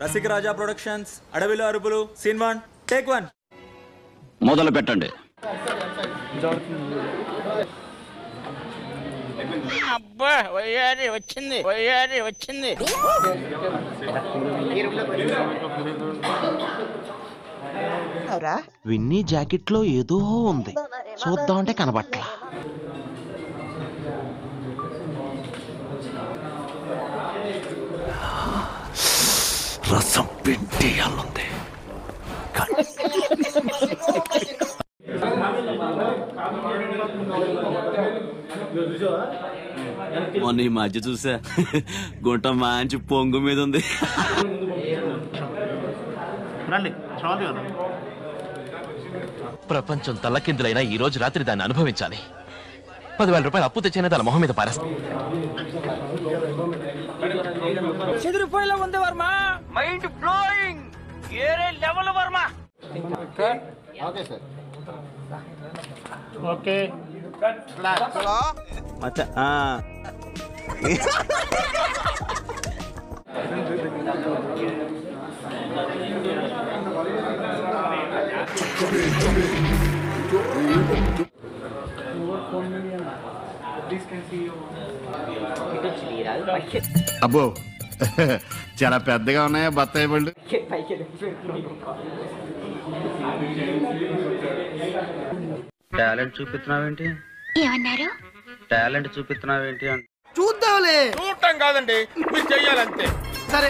రసిక రాజా productions అడవిలో అరుపులు scene 1 take 1 మొదలు పెట్టండి. అబ్బా వయ్యారి వచ్చింది వయ్యారి వచ్చింది. విన్నీ జాకెట్ లో ఏదో ఉంది, చూద్దామంటే కనబట్ల. రసం పిండియాలుంది. మొన్న ఈ మధ్య చూసా, గుంట మంచి పొంగు మీద ఉంది. ప్రపంచం తల్లకిందులైనా ఈ రోజు రాత్రి దాన్ని అనుభవించాలి. 10,000 రూపాయలు అప్పు తెచ్చిన తన మొహం మీద పారేస్తా. చెదిరిపోయేలా ఉంది వర్మ, మైండ్ బ్లోయింగ్, ఏరే లెవెల్ వర్మ. ఓకే అబ్బో చాలా పెద్దగా ఉన్నాయా బత్తాయి పళ్ళు? టాలెంట్ చూపిస్తున్నావేంటి? ఏమన్నారు? టాలెంట్ చూపిస్తున్నావేంటి అంటే చూద్దాంలే. చూడటం కాదండి, మీరు చెయ్యాలంతే. సరే